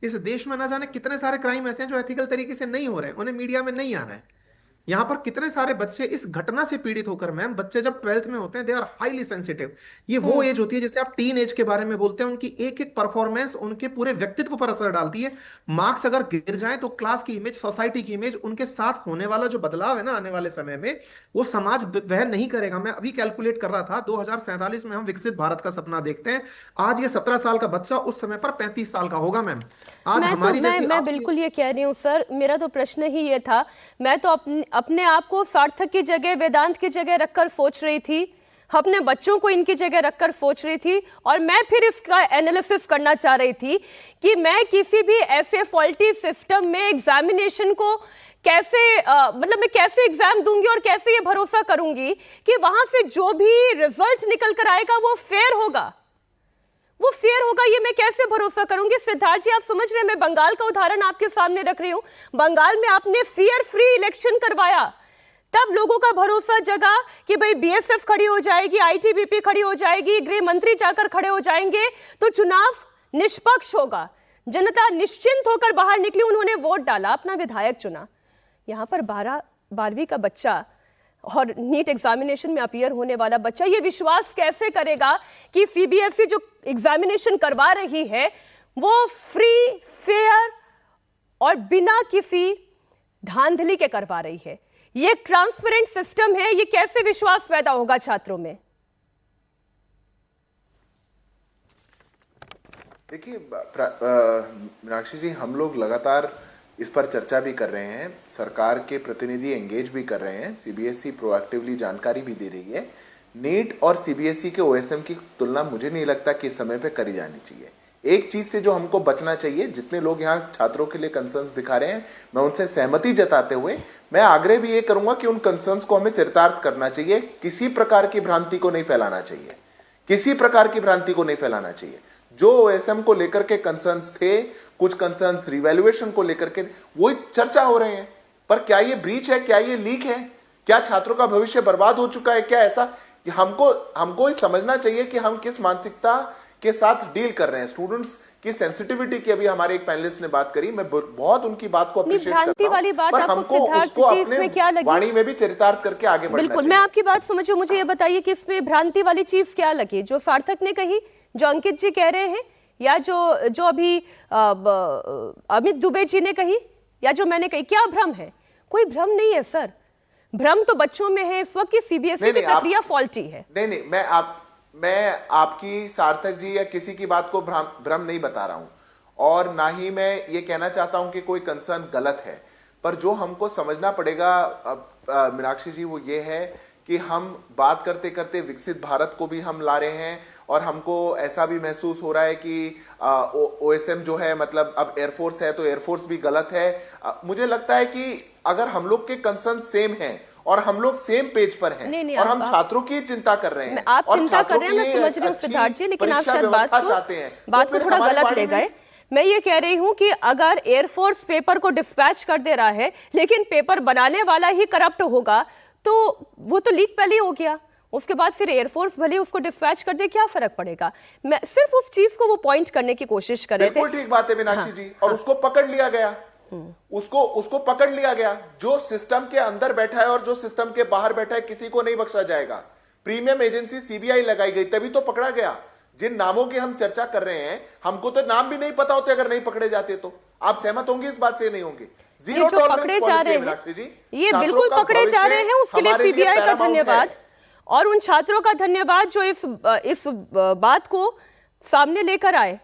इस देश में ना जाने कितने सारे क्राइम ऐसे हैं जो एथिकल तरीके से नहीं हो रहे, उन्हें मीडिया में नहीं आना है। यहाँ पर कितने सारे बच्चे इस घटना से पीड़ित होकर, मैम, बच्चे जब 12th में होते हैं दे आर हाईली सेंसिटिव। ये वो हम्म। एज होती है, जैसे आप टीन एज के बारे में बोलते हैं, उनकी एक एक परफॉर्मेंस उनके पूरे व्यक्तित्व पर असर डालती है। मार्क्स अगर गिर जाएं तो क्लास की इमेज, सोसाइटी की इमेज, उनके साथ होने वाला जो बदलाव है ना आने वाले समय में, वो समाज वह नहीं करेगा। मैं अभी कैलकुलेट कर रहा था, 2047 में हम विकसित भारत का सपना देखते हैं। आज ये 17 साल का बच्चा उस समय पर 35 साल का होगा, मैम। आज मैं तो हमारी मैं जैसी मैं आपसी। बिल्कुल ये कह रही हूँ सर, मेरा तो प्रश्न ही ये था। मैं तो अपने आप को सार्थक की जगह, वेदांत की जगह रखकर सोच रही थी, अपने बच्चों को इनकी जगह रखकर सोच रही थी, और मैं फिर इसका एनालिसिस करना चाह रही थी कि मैं किसी भी ऐसे फॉल्टी सिस्टम में एग्जामिनेशन को कैसे मतलब मैं कैसे एग्जाम दूंगी और कैसे ये भरोसा करूंगी कि वहां से जो भी रिजल्ट निकल कर आएगा वो फेयर होगा, वो फेयर होगा, ये मैं कैसे भरोसा करूंगी? सिद्धार्थ जी, आप समझ रहे हैं, मैं बंगाल का उदाहरण आपके सामने रख रही हूं। बंगाल में आपने फेयर फ्री इलेक्शन करवाया, तब लोगों का भरोसा जगा कि भाई बीएसएफ खड़ी हो जाएगी, आईटीबीपी खड़ी हो जाएगी, गृह मंत्री जाकर खड़े हो जाएंगे, तो चुनाव निष्पक्ष होगा। जनता निश्चिंत होकर बाहर निकली, उन्होंने वोट डाला, अपना विधायक चुना। यहां पर 12वीं का बच्चा और नीट एग्जामिनेशन में अपीयर होने वाला बच्चा ये विश्वास कैसे करेगा कि सीबीएसई जो एग्जामिनेशन करवा रही है वो फ्री, फेयर और बिना किसी धांधली के करवा रही है? ये ट्रांसपेरेंट सिस्टम है, ये कैसे विश्वास पैदा होगा छात्रों में? देखिए मीनाक्षी जी, हम लोग लगातार इस पर चर्चा भी कर रहे हैं, सरकार के प्रतिनिधि एंगेज भी कर रहे हैं, सीबीएसई प्रोएक्टिवली जानकारी भी दे रही है। नीट और सीबीएसई के ओएसएम की तुलना मुझे नहीं लगता कि इस समय पे करी जानी चाहिए। एक चीज से जो हमको बचना चाहिए, जितने लोग यहाँ छात्रों के लिए कंसर्न्स दिखा रहे हैं, मैं उनसे सहमति जताते हुए मैं आग्रह भी ये करूंगा कि उन कंसर्न्स को हमें चरितार्थ करना चाहिए, किसी प्रकार की भ्रांति को नहीं फैलाना चाहिए, किसी प्रकार की भ्रांति को नहीं फैलाना चाहिए। जो ओएसएम को लेकर के कंसर्न्स थे, कुछ कंसर्न्स रिवैल्यूएशन को लेकर के, वो चर्चा हो रहे हैं, पर क्या ये ब्रीच है, क्या ये लीक है, क्या छात्रों का भविष्य बर्बाद हो चुका है, क्या ऐसा? कि हमको समझना चाहिए कि हम किस मानसिकता के साथ डील कर रहे हैं। स्टूडेंट्स की सेंसिटिविटी की अभी हमारे एक पैनलिस्ट ने बात करी, मैं बहुत उनकी बात को अप्रिशिएट करता हूं, वाली बात पर आपको हमको सिद्धार्थ उसको जी इसमें क्या अपने लगी? वाणी में भी चरितार्थ करके आगे बढ़ना बिल्कुल, चाहिए। मैं आपकी बात समझू, मुझे ये बताइए कि इसमें भ्रांति वाली चीज क्या लगी, जो सार्थक ने कही, जो अंकित जी कह रहे हैं, या जो अभी अमित दुबे जी ने कही, या जो मैंने कही? क्या भ्रम है? कोई भ्रम नहीं है सर, भ्रम तो बच्चों में है इस वक्त की सीबीएसई की प्रक्रिया फॉल्टी है। नहीं, मैं आपकी, सार्थक जी या किसी की बात को भ्रम नहीं बता रहा हूं, और ना ही मैं ये कहना चाहता हूं कि कोई कंसर्न गलत है। पर जो हमको समझना पड़ेगा मीनाक्षी जी, वो ये है कि हम बात करते करते विकसित भारत को भी हम ला रहे हैं, और हमको ऐसा भी महसूस हो रहा है कि ओएसएम जो है, मतलब अब एयरफोर्स है तो एयरफोर्स भी गलत है। मुझे लगता है कि अगर हम लोग के कंसर्न सेम हैं और हम लोग सेम पेज पर हैं, नहीं, और हम छात्रों की चिंता कर रहे हैं, आप और चिंता कर रहे हैं, मैं समझ रही हूँ सिद्धार्थ जी, लेकिन आप शायद बात को थोड़ा गलत ले गए। मैं ये कह रही हूं कि अगर एयरफोर्स पेपर को डिस्पैच कर दे रहा है, लेकिन पेपर बनाने वाला ही करप्ट होगा, तो वो तो लीक पहले हो गया, उसके बाद फिर एयरफोर्स भले उसको डिस्पैच कर दे, क्या फर्क पड़ेगा? मैं सिर्फ उस चीज को वो पॉइंट करने की कोशिश कर रहे थे। बिल्कुल ठीक बात है मीनाक्षी जी, और उसको पकड़ लिया गया, उसको पकड़ लिया गया। जो सिस्टम के अंदर बैठा है और जो सिस्टम के बाहर बैठा है, किसी को नहीं बख्शा जाएगा। प्रीमियम एजेंसी सीबीआई लगाई गई, तभी तो पकड़ा गया। जिन नामों की हम चर्चा कर रहे हैं, हमको तो नाम भी नहीं पता होते अगर नहीं पकड़े जाते तो। आप सहमत होंगे इस बात से? नहीं होंगे? जीरो पकड़े जा रहे हैं, ये बिल्कुल पकड़े जा रहे हैं, उसके लिए सीबीआई का धन्यवाद, और उन छात्रों का धन्यवाद जो इस बात को सामने लेकर आए।